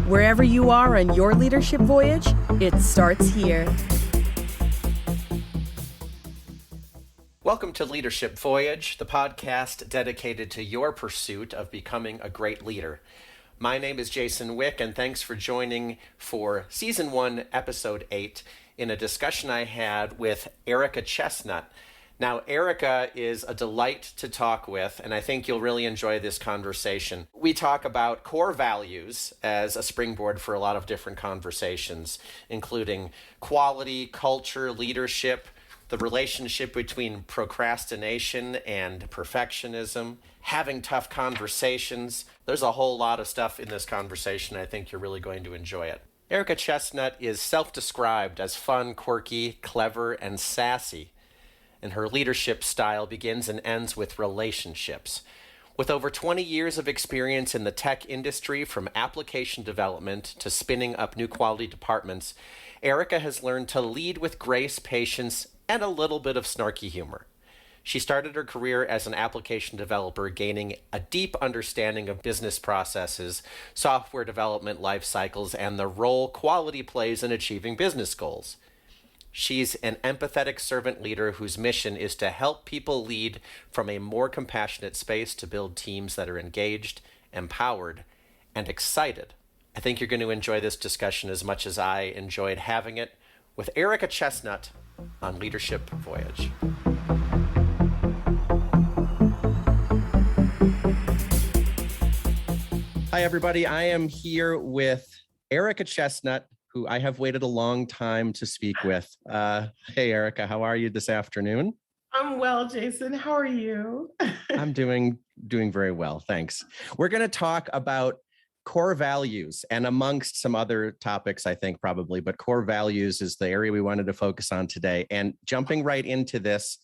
Wherever you are on your leadership voyage, it starts here. Welcome to Leadership Voyage, the podcast dedicated to your pursuit of becoming a great leader. My name is Jason Wick, and thanks for joining for Season 1, Episode 8, in a discussion I had with Erika Chestnut. Now, Erika is a delight to talk with, and I think you'll really enjoy this conversation. We talk about core values as a springboard for a lot of different conversations, including quality, culture, leadership, the relationship between procrastination and perfectionism, having tough conversations. There's a whole lot of stuff in this conversation. I think you're really going to enjoy it. Erika Chestnut is self-described as fun, quirky, clever, and sassy. And her leadership style begins and ends with relationships. With over 20 years of experience in the tech industry, from application development to spinning up new quality departments, Erika has learned to lead with grace, patience, and a little bit of snarky humor. She started her career as an application developer, gaining a deep understanding of business processes, software development life cycles, and the role quality plays in achieving business goals. She's an empathetic servant leader whose mission is to help people lead from a more compassionate space to build teams that are engaged, empowered, and excited. I think you're going to enjoy this discussion as much as I enjoyed having it with Erika Chestnut on Leadership Voyage. Hi, everybody. I am here with Erika Chestnut, who I have waited a long time to speak with. Hey, Erika, how are you this afternoon? I'm well, Jason. How are you? I'm doing very well, thanks. We're going to talk about core values, and amongst some other topics, I think probably, but core values is the area we wanted to focus on today. And jumping right into this,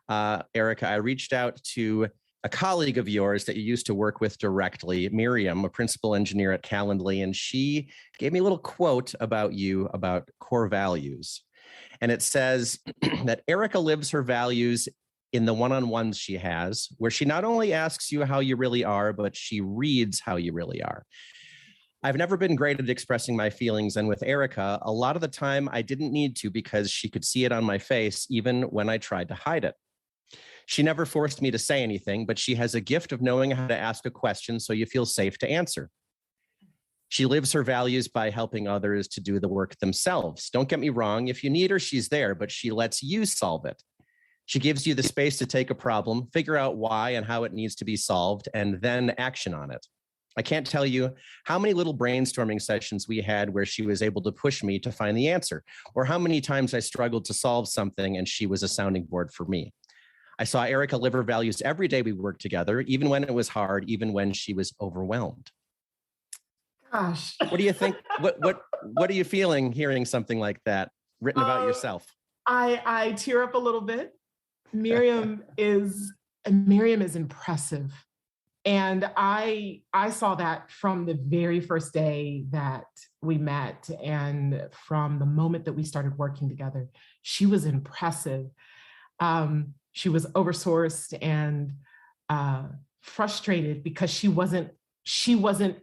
Erika, I reached out to a colleague of yours that you used to work with directly, Miriam, a principal engineer at Calendly, and she gave me a little quote about you, about core values. And it says that Erika lives her values in the one-on-ones she has, where she not only asks you how you really are, but she reads how you really are. I've never been great at expressing my feelings, and with Erika, a lot of the time I didn't need to because she could see it on my face, even when I tried to hide it. She never forced me to say anything, but she has a gift of knowing how to ask a question so you feel safe to answer. She lives her values by helping others to do the work themselves. Don't get me wrong, if you need her, she's there, but she lets you solve it. She gives you the space to take a problem, figure out why and how it needs to be solved, and then action on it. I can't tell you how many little brainstorming sessions we had where she was able to push me to find the answer, or how many times I struggled to solve something and she was a sounding board for me. I saw Erika live her values every day we worked together, even when it was hard, even when she was overwhelmed. Gosh. What do you think? What are you feeling hearing something like that written about yourself? I tear up a little bit. Miriam is impressive. And I saw that from the very first day that we met, and from the moment that we started working together. She was impressive. She was oversourced and frustrated because she wasn't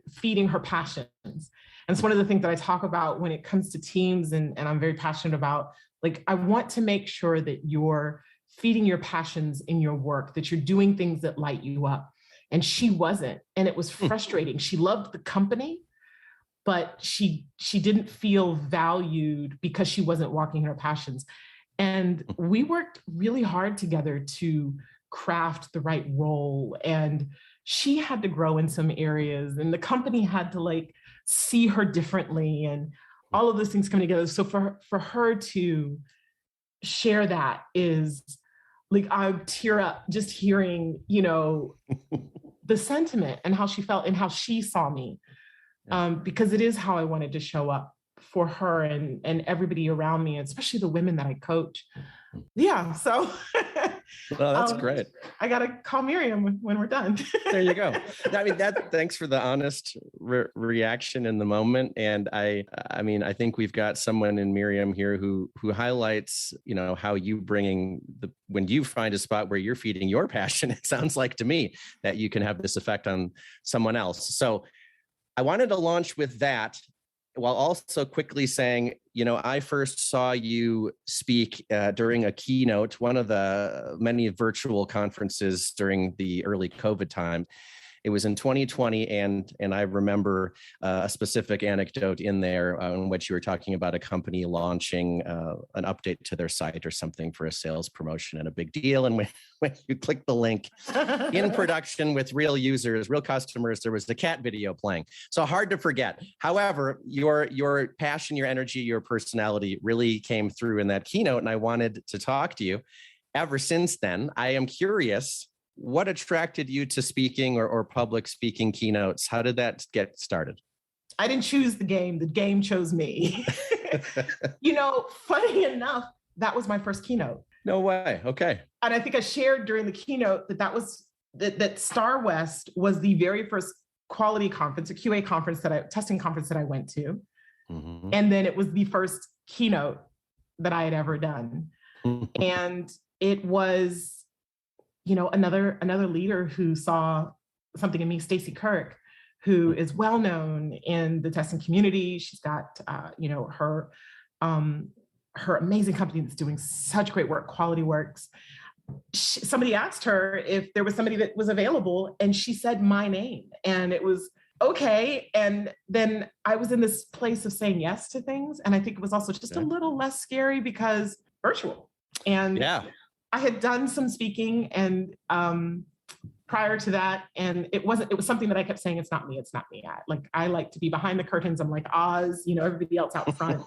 feeding her passions. And it's one of the things that I talk about when it comes to teams, and I'm very passionate about. Like, I want to make sure that you're feeding your passions in your work, that you're doing things that light you up. And she wasn't, and it was frustrating. She loved the company, but she didn't feel valued because she wasn't walking her passions. And we worked really hard together to craft the right role. And she had to grow in some areas, and the company had to see her differently, and all of those things come together. So for her to share that is I tear up just hearing, the sentiment and how she felt and how she saw me, because it is how I wanted to show up for her and everybody around me, especially the women that I coach. Yeah, so well, that's great. I got to call Miriam when we're done. There you go. I mean, thanks for the honest reaction in the moment. And I think we've got someone in Miriam here who highlights, how you when you find a spot where you're feeding your passion, it sounds like to me that you can have this effect on someone else. So I wanted to launch with that while also quickly saying, I first saw you speak during a keynote, one of the many virtual conferences during the early COVID time. It was in 2020, and I remember a specific anecdote in there in which you were talking about a company launching an update to their site or something for a sales promotion, and a big deal. And when you click the link in production with real users, real customers, there was a cat video playing. So hard to forget. However, your passion, your energy, your personality really came through in that keynote, and I wanted to talk to you. Ever since then, I am curious, what attracted you to speaking or public speaking keynotes? How did that get started? I didn't choose the game chose me. Funny enough, that was my first keynote. No way. Okay. And I think I shared during the keynote that Star West was the very first quality conference, a QA conference testing conference that I went to. Mm-hmm. And then it was the first keynote that I had ever done. And it was, another leader who saw something in me, Stacey Kirk, who is well known in the testing community. She's got, her amazing company that's doing such great work, Quality Works. Somebody asked her if there was somebody that was available, and she said my name, and it was okay. And then I was in this place of saying yes to things, and I think it was also just a little less scary because virtual. And I had done some speaking and prior to that, and it was something that I kept saying, it's not me. I like to be behind the curtains. I'm like Oz, everybody else out front.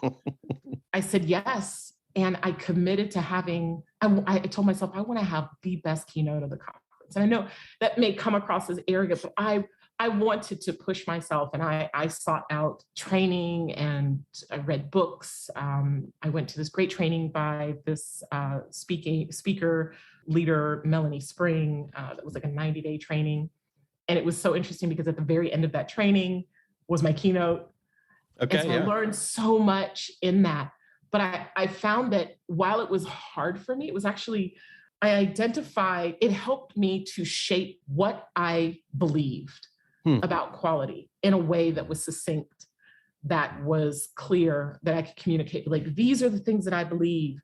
I said yes. And I committed to I told myself, I want to have the best keynote of the conference. And I know that may come across as arrogant, but I wanted to push myself, and I sought out training, and I read books. I went to this great training by this speaker leader, Melanie Spring, that was like a 90-day training. And it was so interesting because at the very end of that training was my keynote. Okay, and so I learned so much in that. But I found that while it was hard for me, it was actually, it helped me to shape what I believed about quality in a way that was succinct, that was clear, that I could communicate. Like, these are the things that I believe,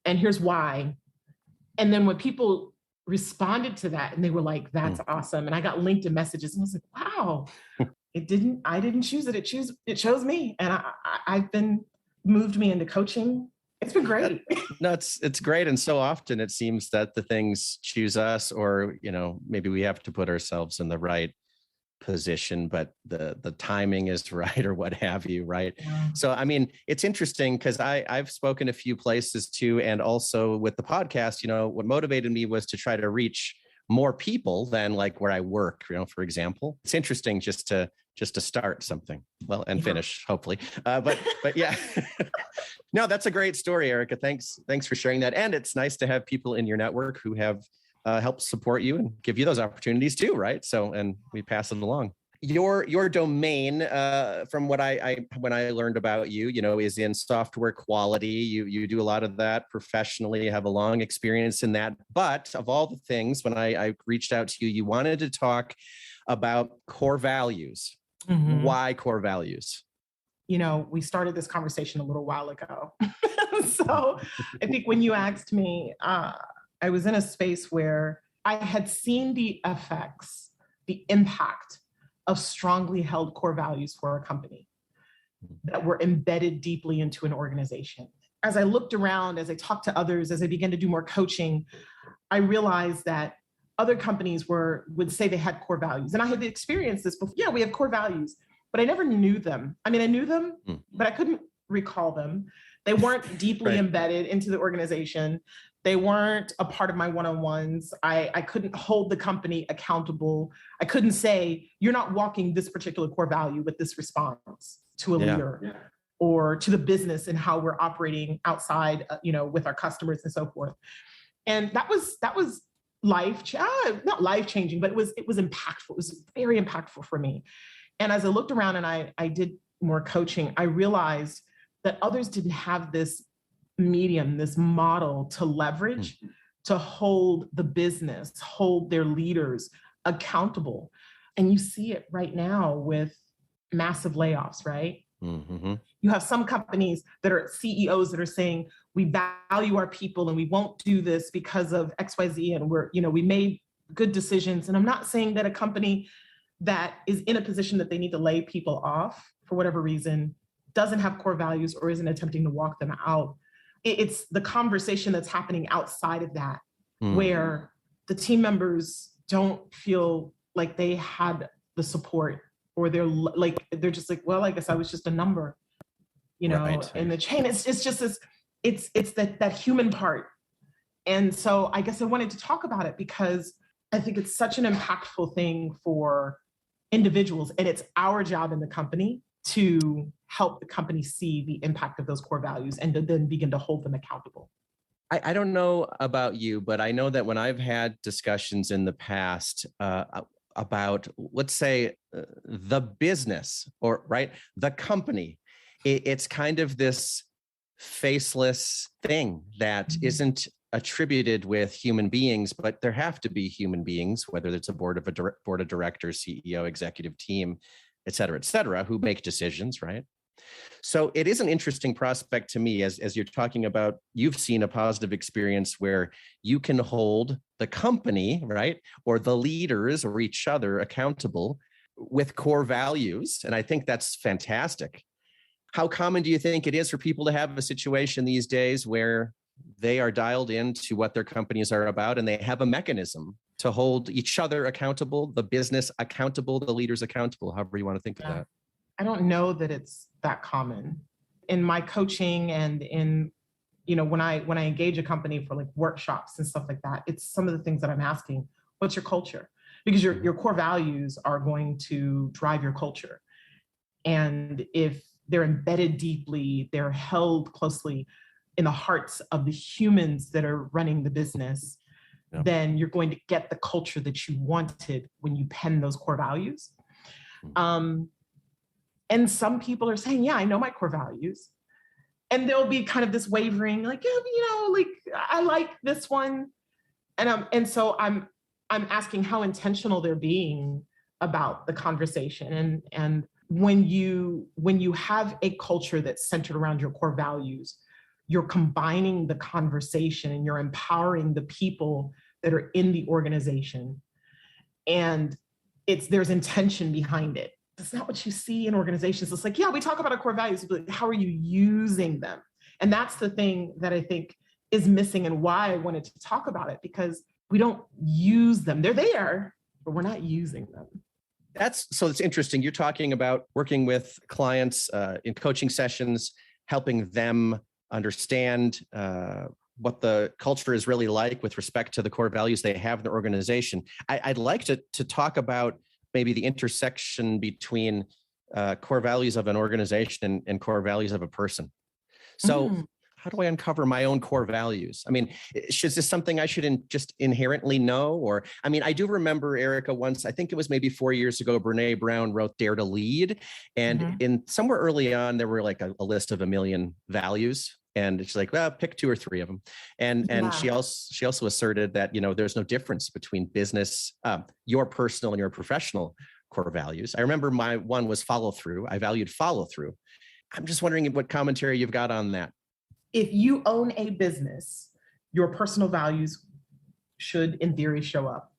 and here's why. And then when people responded to that and they were like, that's awesome. And I got LinkedIn messages and I was like, wow, I didn't choose it. It chose me. And I've been moved me into coaching. It's been great. No, it's great. And so often it seems that the things choose us, or, maybe we have to put ourselves in the right position, but the timing is right, or what have you, right? Yeah. So, it's interesting because I've spoken a few places too, and also with the podcast, what motivated me was to try to reach more people than like where I work, for example. It's interesting just to start something, and finish, hopefully. But yeah. No, that's a great story, Erika. Thanks for sharing that. And it's nice to have people in your network who have help support you and give you those opportunities too, right? So, and we pass it along. Your domain, from what when I learned about you, is in software quality. You do a lot of that professionally. You have a long experience in that. But of all the things, when I reached out to you, you wanted to talk about core values. Mm-hmm. Why core values? We started this conversation a little while ago. So I think when you asked me, I was in a space where I had seen the effects, the impact of strongly held core values for a company that were embedded deeply into an organization. As I looked around, as I talked to others, as I began to do more coaching, I realized that other companies would say they had core values. And I had experienced this before. Yeah, we have core values, but I never knew them. I knew them, but I couldn't recall them. They weren't deeply embedded into the organization. They weren't a part of my one-on-ones. I couldn't hold the company accountable. I couldn't say, you're not walking this particular core value with this response to a leader or to the business and how we're operating outside, with our customers and so forth. And that was not life-changing, but it was impactful. It was very impactful for me. And as I looked around and I did more coaching, I realized that others didn't have this medium, this model to leverage, to hold the business, hold their leaders accountable. And you see it right now with massive layoffs, right? Mm-hmm. You have some companies that are CEOs that are saying, we value our people and we won't do this because of XYZ. And we made good decisions. And I'm not saying that a company that is in a position that they need to lay people off for whatever reason doesn't have core values or isn't attempting to walk them out. It's the conversation that's happening outside of that, where the team members don't feel like they had the support, or they're just like, well, I guess I was just a number, Right. in the chain. It's just this, it's that human part. And so I guess I wanted to talk about it because I think it's such an impactful thing for individuals, and it's our job in the company to help the company see the impact of those core values and to then begin to hold them accountable. I don't know about you, but I know that when I've had discussions in the past about, let's say, the business or the company, it's kind of this faceless thing that isn't attributed with human beings, but there have to be human beings, whether it's a board of directors, CEO, executive team, et cetera, who make decisions, right? So it is an interesting prospect to me as you're talking about, you've seen a positive experience where you can hold the company, right, or the leaders or each other accountable with core values. And I think that's fantastic. How common do you think it is for people to have a situation these days where they are dialed into what their companies are about and they have a mechanism to hold each other accountable, the business accountable, the leaders accountable, however you want to think of that? I don't know that it's that common. In my coaching and in, when I engage a company for like workshops and stuff like that, it's some of the things that I'm asking, what's your culture? Because your core values are going to drive your culture. And if they're embedded deeply, they're held closely in the hearts of the humans that are running the business, then you're going to get the culture that you wanted when you pen those core values. And some people are saying, yeah, I know my core values. And there'll be kind of this wavering, like, I like this one. And so I'm asking how intentional they're being about the conversation. And when you have a culture that's centered around your core values, you're combining the conversation and you're empowering the people that are in the organization. And there's intention behind it. That's not what you see in organizations. It's like, yeah, we talk about our core values, but how are you using them? And that's the thing that I think is missing and why I wanted to talk about it, because we don't use them. They're there, but we're not using them. So it's interesting. You're talking about working with clients in coaching sessions, helping them understand what the culture is really like with respect to the core values they have in their organization. I'd like to talk about maybe the intersection between core values of an organization and core values of a person. So how do I uncover my own core values? I mean, is this something I should just inherently know? Or, I mean, I do remember, Erika, once, I think it was maybe 4 years ago, Brene Brown wrote Dare to Lead. And in somewhere early on, there were like a list of 1 million values. And she's like, well, pick 2 or 3 of them. And she also asserted that, there's no difference between business, your personal and your professional core values. I remember my one was follow through. I valued follow through. I'm just wondering what commentary you've got on that. If you own a business, your personal values should, in theory, show up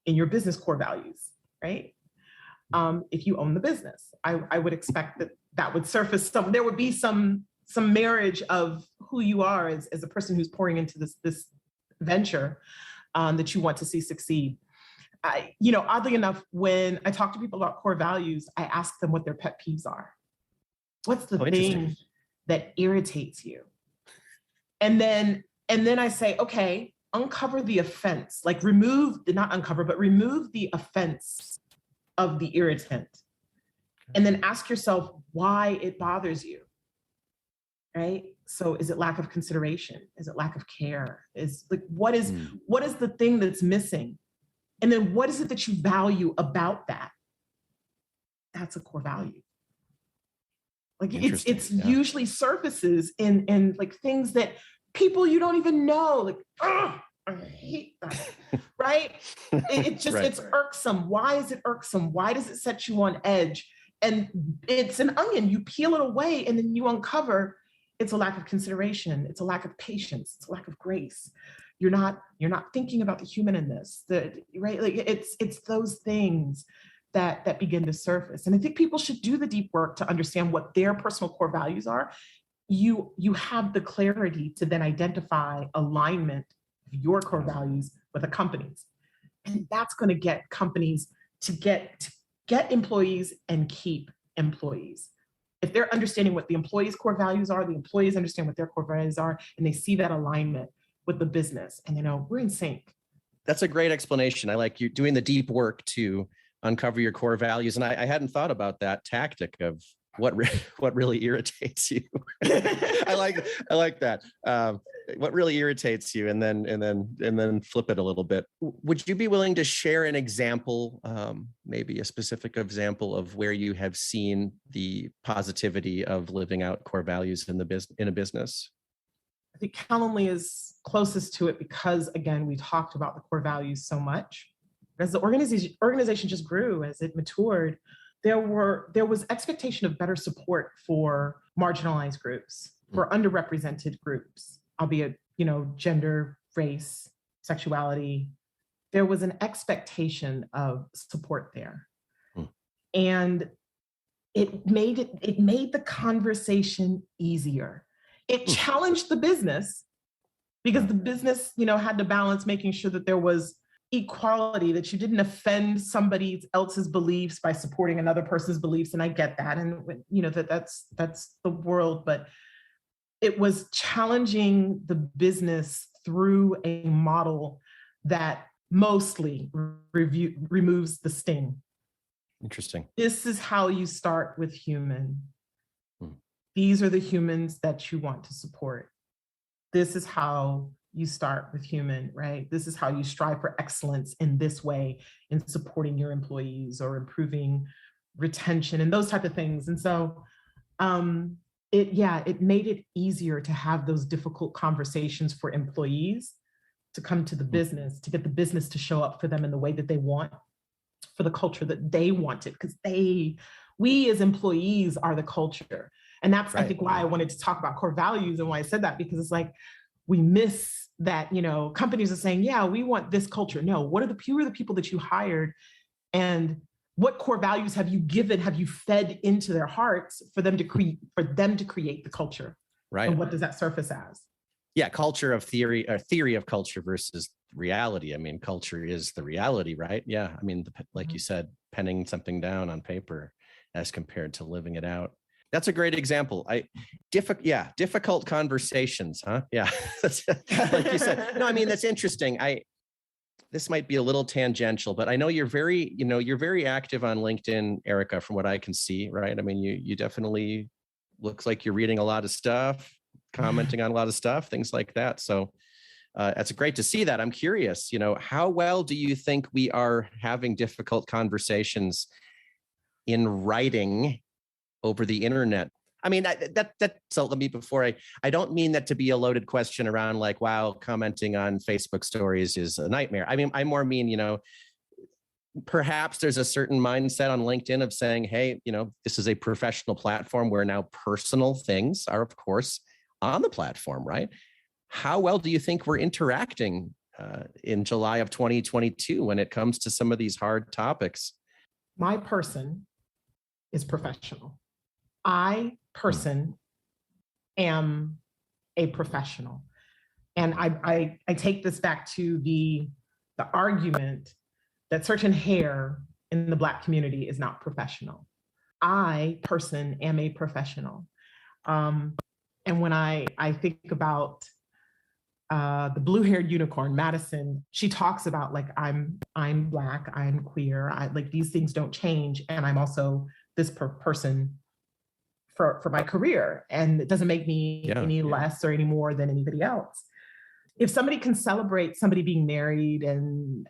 in your business core values, right? If you own the business, I would expect that would surface there would be some marriage of who you are as a person who's pouring into this venture that you want to see succeed. Oddly enough, when I talk to people about core values, I ask them what their pet peeves are. What's the thing that irritates you? And then I say, okay, uncover the offense, remove the offense of the irritant. And then ask yourself why it bothers you, right? So is it lack of consideration? Is it lack of care? What is the thing that's missing? And then what is it that you value about that? That's a core value. It's usually surfaces in things that people you don't even know, I hate that, right? It's irksome. Why is it irksome? Why does it set you on edge? And it's an onion. You peel it away and then you uncover it's a lack of consideration. It's a lack of patience. It's a lack of grace. You're not thinking about the human in this, right? Like it's those things that begin to surface. And I think people should do the deep work to understand what their personal core values are. You have the clarity to then identify alignment of your core values with a company's. And that's going to get companies to get employees and keep employees. If they're understanding what the employees' core values are, the employees understand what their core values are, and they see that alignment with the business, and they know we're in sync. That's a great explanation. I like you doing the deep work to uncover your core values. And I hadn't thought about that tactic of what really irritates you. I like that. What really irritates you, and then flip it a little bit. Would you be willing to share an example, maybe a specific example of where you have seen the positivity of living out core values in a business? I think Calendly is closest to it because, again, we talked about the core values so much. As the organization just grew, as it matured, there was expectation of better support for marginalized groups, for underrepresented groups, albeit, gender, race, sexuality. There was an expectation of support there. And it made the conversation easier. It challenged the business because the business, had to balance making sure that there was equality, that you didn't offend somebody else's beliefs by supporting another person's beliefs. And I get that. And, that's the world, but it was challenging the business through a model that mostly removes the sting. Interesting. This is how you start with human. These are the humans that you want to support. This is how you start with human, right? This is how you strive for excellence in this way in supporting your employees or improving retention and those type of things. And so it made it easier to have those difficult conversations for employees to come to the business, to get the business to show up for them in the way that they want, for the culture that they wanted, because we as employees are the culture. And that's, right. I think, why I wanted to talk about core values and why I said that, because it's like, we miss that, companies are saying, yeah, we want this culture. No, who are the people that you hired, and what core values have you fed into their hearts for them to create the culture? Right. And what does that surface as? Yeah. Culture of theory, or theory of culture versus reality. I mean, culture is the reality, right? Yeah. I mean, like you said, penning something down on paper as compared to living it out. That's a great example. Difficult conversations, huh? Yeah, like you said. No, I mean, that's interesting. This might be a little tangential, but I know you're very active on LinkedIn, Erika, from what I can see, right? I mean, you definitely looks like you're reading a lot of stuff, commenting on a lot of stuff, things like that. So it's great to see that. I'm curious, how well do you think we are having difficult conversations in writing over the internet? I mean, so let me, I don't mean that to be a loaded question around like, wow, commenting on Facebook stories is a nightmare. I mean, I more mean, perhaps there's a certain mindset on LinkedIn of saying, hey, this is a professional platform where now personal things are, of course, on the platform, right? How well do you think we're interacting in July of 2022 when it comes to some of these hard topics? My person is professional. I am a professional. And I take this back to the argument that certain hair in the Black community is not professional. I am a professional. And when I think about the blue-haired unicorn, Madison, she talks about like, I'm Black, I'm queer, like these things don't change. And I'm also this person for my career. And it doesn't make me any less or any more than anybody else. If somebody can celebrate somebody being married and,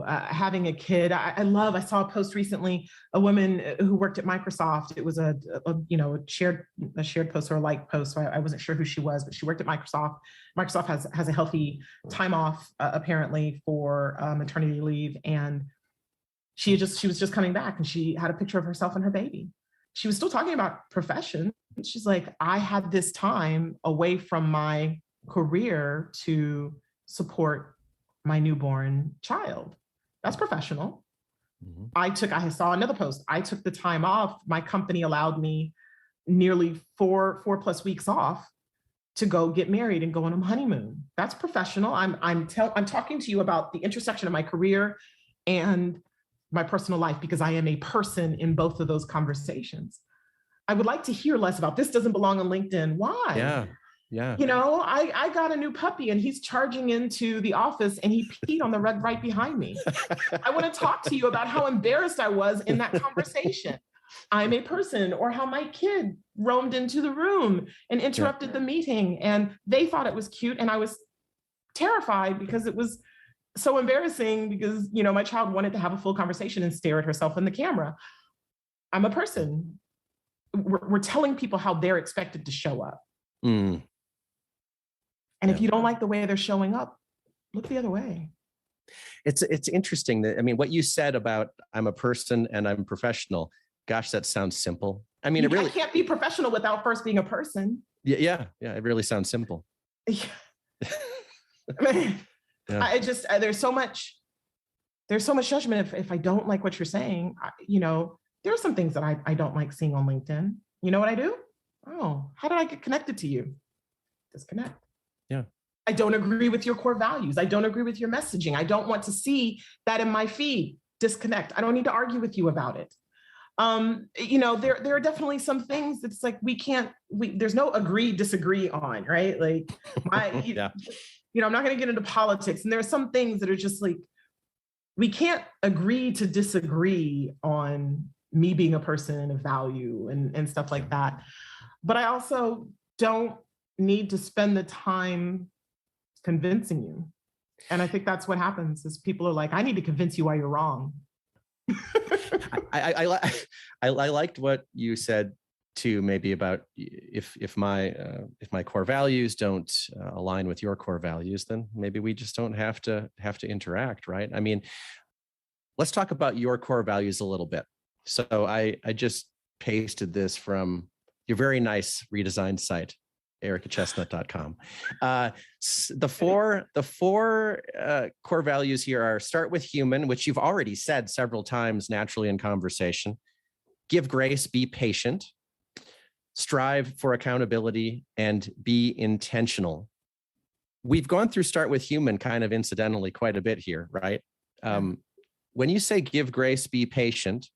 having a kid, I saw a post recently, a woman who worked at Microsoft. It was a shared post or a like post. So I wasn't sure who she was, but she worked at Microsoft. Microsoft has a healthy time off, apparently, for maternity leave. And She was just coming back and she had a picture of herself and her baby. She was still talking about profession. She's like, I had this time away from my career to support my newborn child. That's professional. Mm-hmm. I saw another post. I took the time off. My company allowed me nearly four plus weeks off to go get married and go on a honeymoon. That's professional. I'm talking to you about the intersection of my career and my personal life because I am a person in both of those conversations. I would like to hear less about this doesn't belong on LinkedIn. Why? Yeah. You know, I got a new puppy and he's charging into the office and he peed on the rug right behind me. I want to talk to you about how embarrassed I was in that conversation. I'm a person, or how my kid roamed into the room and interrupted the meeting and they thought it was cute. And I was terrified because it was so embarrassing because, you know, my child wanted to have a full conversation and stare at herself in the camera. I'm a person. We're telling people how they're expected to show up. Mm. And if you don't like the way they're showing up, look the other way. It's interesting that, I mean, what you said about I'm a person and I'm professional, gosh, that sounds simple. I mean, I can't be professional without first being a person. Yeah. It really sounds simple. Yeah. I just, there's so much judgment if I don't like what you're saying. You know, there are some things that I don't like seeing on LinkedIn. You know what I do? Oh, how did I get connected to you? Disconnect. Yeah. I don't agree with your core values. I don't agree with your messaging. I don't want to see that in my feed. Disconnect. I don't need to argue with you about it. You know, there are definitely some things that's like there's no agree, disagree on, right? Like you know, I'm not going to get into politics. And there are some things that are just like, we can't agree to disagree on me being a person of value and stuff like that. But I also don't need to spend the time convincing you. And I think that's what happens is people are like, I need to convince you why you're wrong. I liked what you said too, maybe about if my core values don't align with your core values, then maybe we just don't have to interact, right? I mean, let's talk about your core values a little bit. So I just pasted this from your very nice redesigned site, erikachestnut.com. The four core values here are: start with human, which you've already said several times naturally in conversation; give grace, be patient; strive for accountability; and be intentional. We've gone through start with human kind of incidentally quite a bit here, right? When you say give grace, be patient,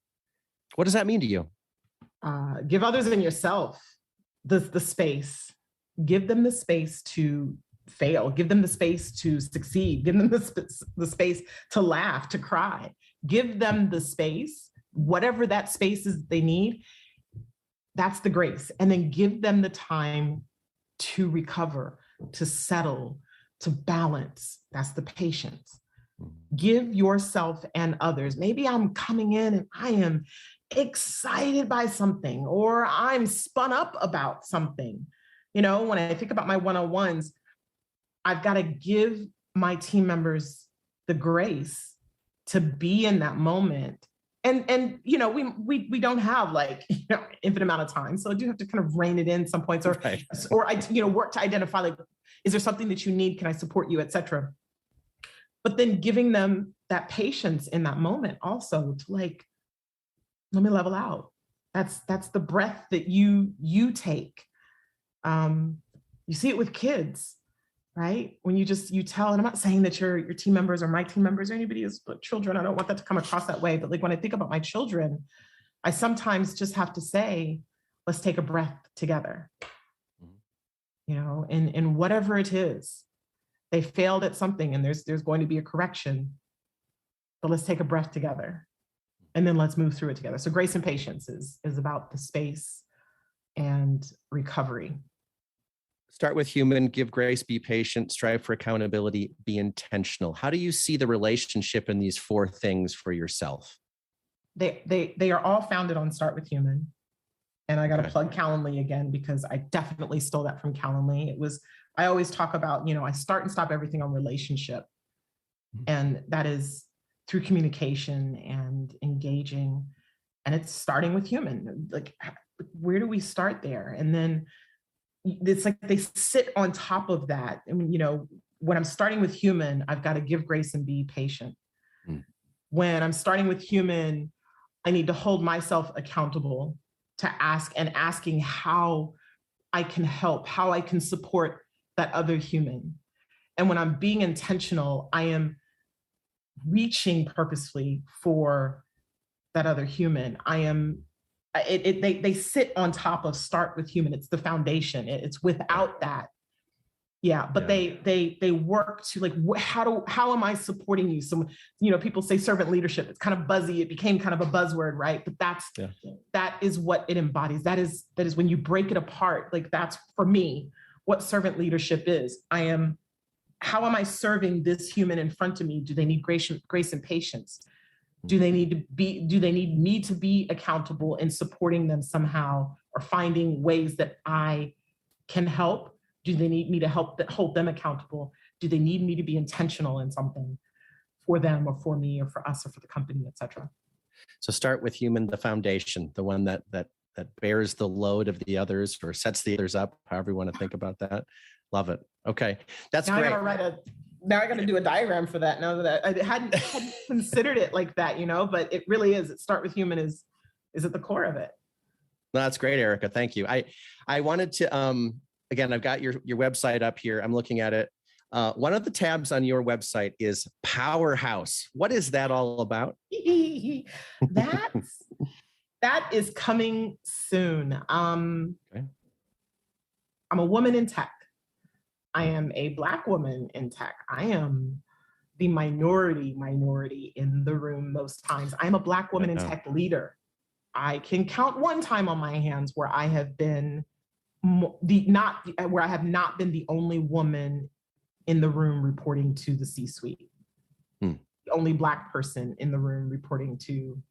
what does that mean to you? Give others and yourself the space. Give them the space to fail. Give them the space to succeed. Give them the space to laugh, to cry. Give them the space, whatever that space is they need. That's the grace. And then give them the time to recover, to settle, to balance. That's the patience. Give yourself and others. Maybe I'm coming in and I am excited by something, or I'm spun up about something. You know, when I think about my one-on-ones, I've got to give my team members the grace to be in that moment. And you know, we don't have like, you know, infinite amount of time. So I do have to kind of rein it in some points, or I, you know, work to identify, like, is there something that you need? Can I support you, et cetera? But then giving them that patience in that moment also to like, let me level out. That's the breath that you take. You see it with kids, right? When you tell, and I'm not saying that your team members or my team members or anybody is but children, I don't want that to come across that way. But like when I think about my children, I sometimes just have to say, let's take a breath together. You know, and whatever it is, they failed at something and there's going to be a correction, but let's take a breath together and then let's move through it together. So grace and patience is about the space and recovery. Start with human, give grace, be patient, strive for accountability, be intentional. How do you see the relationship in these four things for yourself? They are all founded on start with human. And I got to plug Calendly again, because I definitely stole that from Calendly. I always talk about, you know, I start and stop everything on relationship. And that is through communication and engaging. And it's starting with human. Like, where do we start there? And then it's like they sit on top of that. I mean, when I'm starting with human, I've got to give grace and be patient. When I'm starting with human, I need to hold myself accountable to asking how I can help, how I can support that other human. And when I'm being intentional, I am reaching purposefully for that other human. They sit on top of start with human. It's the foundation. It's without that. Yeah, but they work to like, how am I supporting you? So, people say servant leadership. It's kind of buzzy. It became kind of a buzzword, right? But that is what it embodies. That is when you break it apart. Like, that's for me what servant leadership is. How am I serving this human in front of me? Do they need grace and patience? Do they need me to be accountable in supporting them somehow, or finding ways that I can help? Do they need me to hold them accountable? Do they need me to be intentional in something for them or for me or for us or for the company, et cetera? So start with human, the foundation, the one that bears the load of the others or sets the others up, however you want to think about that. Love it. Okay. That's great. Now I got to do a diagram for that. Now that I hadn't considered it like that, but it really is. It start with human is at the core of it. No, that's great, Erika. Thank you. I wanted to, again, I've got your website up here. I'm looking at it. One of the tabs on your website is Powerhouse. What is that all about? That is coming soon. Okay. I'm a woman in tech. I am a Black woman in tech. I am the minority in the room most times. I'm a Black woman in tech leader. I can count one time on my hands where I have been where I have not been the only woman in the room reporting to the C-suite. The only Black person in the room reporting to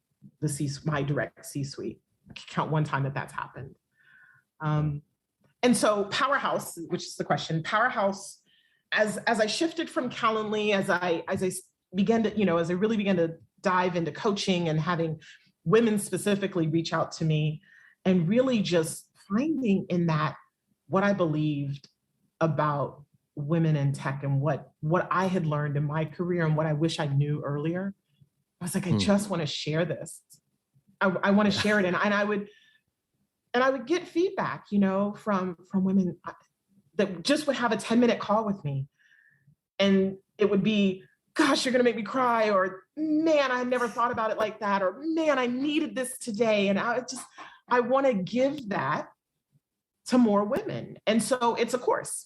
my direct C-suite. I can count one time that's happened. And so Powerhouse, which is the question, Powerhouse, as I shifted from Calendly, as I began to, as I really began to dive into coaching and having women specifically reach out to me, and really just finding in that what I believed about women in tech and what I had learned in my career and what I wish I knew earlier, I was like, I just want to share this. I want to share it. And I would get feedback, from women that just would have a 10-minute call with me. And it would be, gosh, you're going to make me cry, or man, I never thought about it like that, or man, I needed this today. And I want to give that to more women. And so it's a course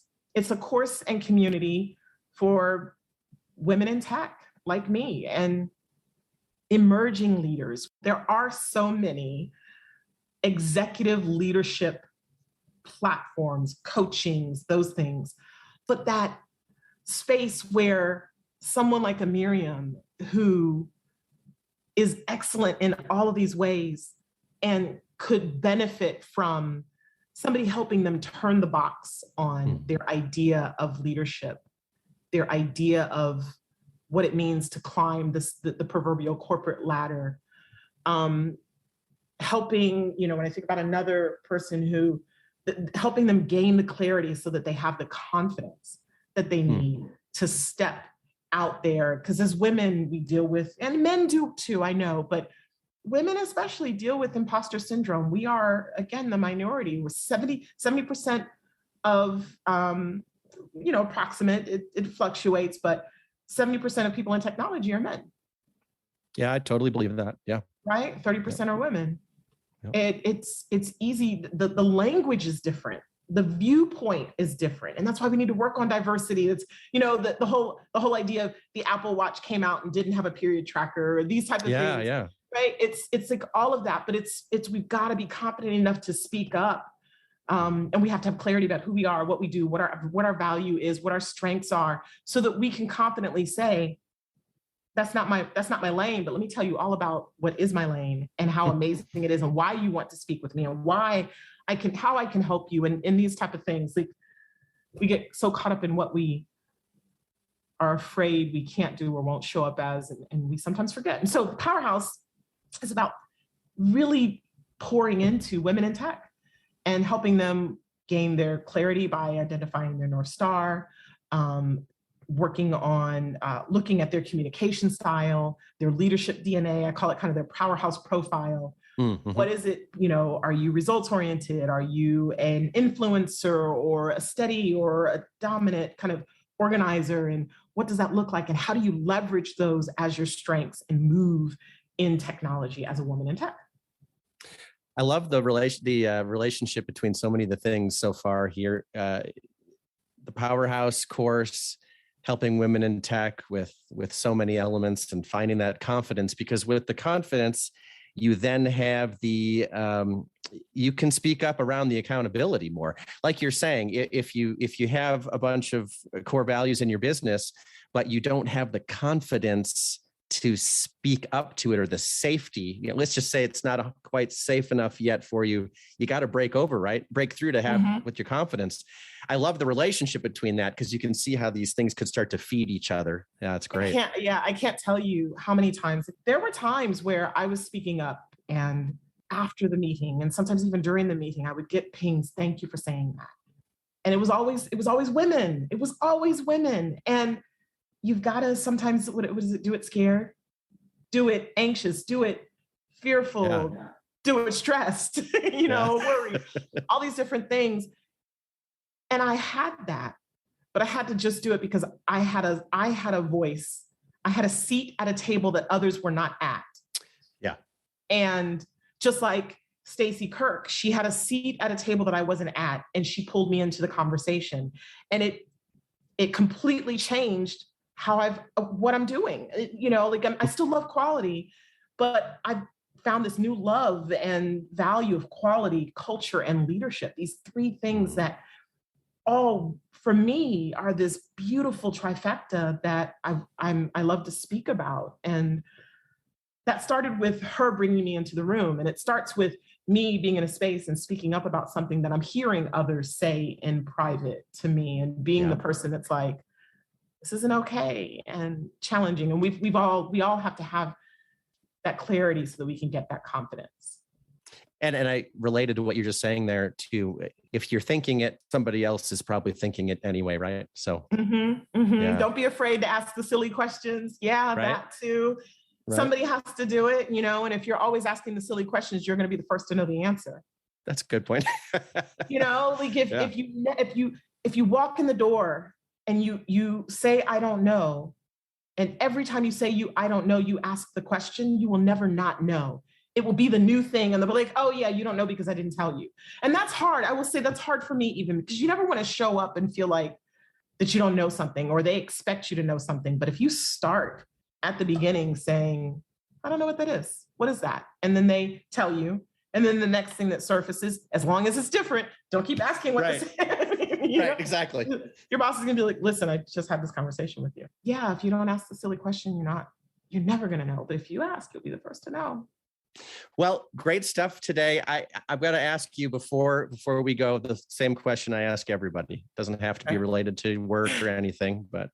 and community for women in tech like me and emerging leaders. There are so many executive leadership platforms, coachings, those things, but that space where someone like a Miriam, who is excellent in all of these ways and could benefit from somebody helping them turn the box on their idea of leadership, their idea of what it means to climb the proverbial corporate ladder. Helping, when I think about another person helping them gain the clarity so that they have the confidence that they need to step out there. Because as women, we deal with, and men do too, I know, but women especially deal with imposter syndrome. We are, again, the minority. We're 70% of, approximate, it fluctuates, but 70% of people in technology are men. Yeah, I totally believe that. Yeah. Right? 30% are women. Yep. It's easy. The language is different. The viewpoint is different. And that's why we need to work on diversity. It's, the whole idea of the Apple Watch came out and didn't have a period tracker, or these type of things. Yeah. Right. It's like all of that, but we've got to be confident enough to speak up. And we have to have clarity about who we are, what we do, what our value is, what our strengths are, so that we can confidently say, that's not my lane, but let me tell you all about what is my lane and how amazing it is and why you want to speak with me and how I can help you in these type of things. Like, we get so caught up in what we are afraid we can't do or won't show up as, and we sometimes forget. And so Powerhouse is about really pouring into women in tech and helping them gain their clarity by identifying their North Star, working on looking at their communication style, their leadership DNA. I call it kind of their powerhouse profile. Mm-hmm. What is it, are you results oriented? Are you an influencer or a steady or a dominant kind of organizer? And what does that look like? And how do you leverage those as your strengths and move in technology as a woman in tech? I love the relationship between so many of the things so far here. The Powerhouse course, helping women in tech with so many elements and finding that confidence, because with the confidence, you then have you can speak up around the accountability more. Like you're saying, if you have a bunch of core values in your business, but you don't have the confidence to speak up to it, or the safety, let's just say it's not quite safe enough yet for you. You got to break through to have with your confidence. I love the relationship between that, because you can see how these things could start to feed each other. Yeah, it's great. I can't tell you how many times there were times where I was speaking up, and after the meeting, and sometimes even during the meeting, I would get pings. Thank you for saying that. And it was always women. It was always women. And you've got to sometimes, what was it? Do it scared, do it anxious, do it fearful, do it stressed, worried, all these different things. And I had that, but I had to just do it because I had a voice. I had a seat at a table that others were not at. Yeah. And just like Stacey Kirk, she had a seat at a table that I wasn't at, and she pulled me into the conversation. And it completely changed what I'm doing. I still love quality, but I've found this new love and value of quality, culture, and leadership. These three things that all, for me, are this beautiful trifecta that I love to speak about. And that started with her bringing me into the room. And it starts with me being in a space and speaking up about something that I'm hearing others say in private to me, and being the person that's like, this isn't okay, and challenging. And we all have to have that clarity so that we can get that confidence. And I related to what you're just saying there too. If you're thinking it, somebody else is probably thinking it anyway, right? So Yeah. Don't be afraid to ask the silly questions. Yeah, right? That too. Right. Somebody has to do it, and if you're always asking the silly questions, you're going to be the first to know the answer. That's a good point. If you walk in the door and you say, I don't know, and every time you say I don't know, you ask the question, you will never not know. It will be the new thing. And they'll be like, oh yeah, you don't know because I didn't tell you. And that's hard. I will say that's hard for me, even because you never want to show up and feel like that you don't know something, or they expect you to know something. But if you start at the beginning saying, I don't know what that is. What is that? And then they tell you. And then the next thing that surfaces, as long as it's different, don't keep asking what this is. Right, exactly. Your boss is going to be like, listen, I just had this conversation with you. Yeah, if you don't ask the silly question, you're never going to know. But if you ask, you'll be the first to know. Well, great stuff today. I've got to ask you before we go, the same question I ask everybody. Doesn't have to be related to work or anything, but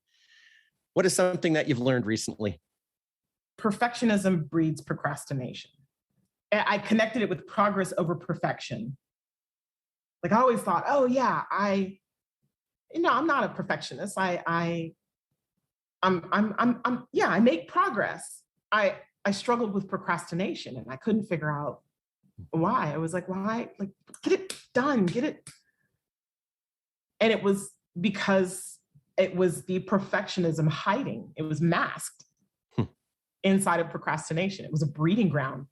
what is something that you've learned recently? Perfectionism breeds procrastination. I connected it with progress over perfection. Like I always thought, oh yeah, I'm not a perfectionist. I make progress. I struggled with procrastination, and I couldn't figure out why. I was like, why? Like, get it done, get it. And it was because it was the perfectionism hiding. It was masked inside of procrastination. It was a breeding ground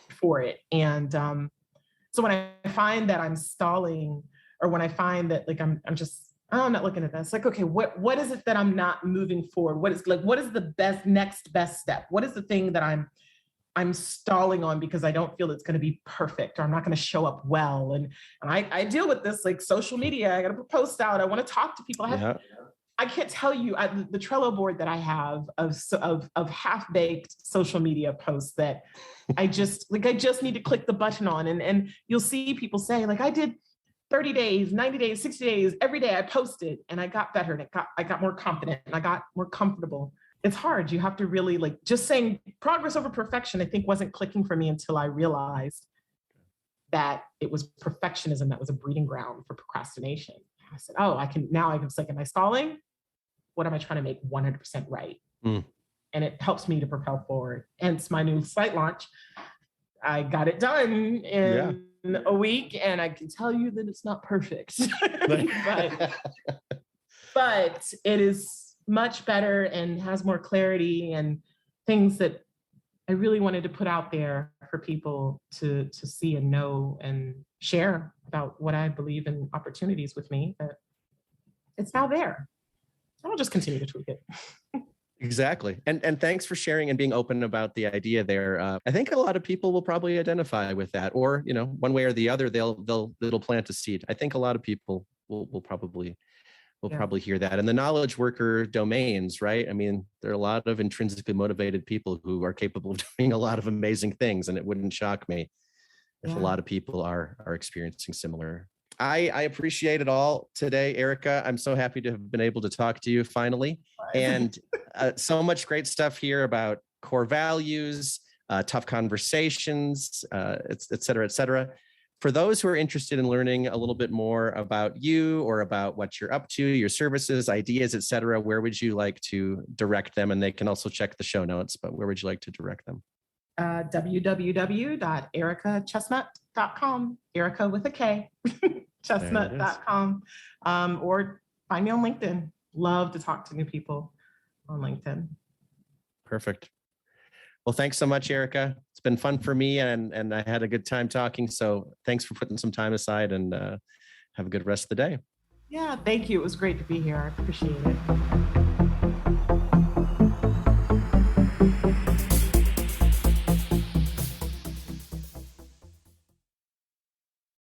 for it. And so when I find that I'm stalling, or when I find that like I'm not looking at this, like, okay, what is it that I'm not moving forward? What is the next best step? What is the thing that I'm stalling on because I don't feel it's going to be perfect, or I'm not going to show up well? And I deal with this like social media. I got to put posts out. I want to talk to people. I can't tell you the Trello board that I have of half-baked social media posts that I just need to click the button on, and you'll see people say like, I did 30 days, 90 days, 60 days, every day I posted and I got better and I got more confident and I got more comfortable. It's hard. You have to really just saying progress over perfection, I think wasn't clicking for me until I realized that it was perfectionism that was a breeding ground for procrastination. I said, oh, I can, am I stalling? What am I trying to make 100% right? And it helps me to propel forward. Hence my new site launch. I got it done in a week, and I can tell you that it's not perfect, but it is much better and has more clarity and things that I really wanted to put out there for people to see and know and share about what I believe in opportunities with me, that it's now there. I'll just continue to tweak it. Exactly. And thanks for sharing and being open about the idea there. I think a lot of people will probably identify with that, or, one way or the other, it'll plant a seed. I think a lot of people will probably hear that. And the knowledge worker domains, right? I mean, there are a lot of intrinsically motivated people who are capable of doing a lot of amazing things. And it wouldn't shock me if a lot of people are experiencing similar. I appreciate it all today, Erika. I'm so happy to have been able to talk to you finally. And so much great stuff here about core values, tough conversations, et cetera, et cetera. For those who are interested in learning a little bit more about you or about what you're up to, your services, ideas, et cetera, where would you like to direct them? And they can also check the show notes, but where would you like to direct them? www.erikachestnut.com, Erika with a K, chestnut.com, or find me on LinkedIn. Love to talk to new people on LinkedIn. Perfect. Well, thanks so much, Erika. It's been fun for me, and I had a good time talking. So thanks for putting some time aside, and have a good rest of the day. Yeah, thank you. It was great to be here. I appreciate it.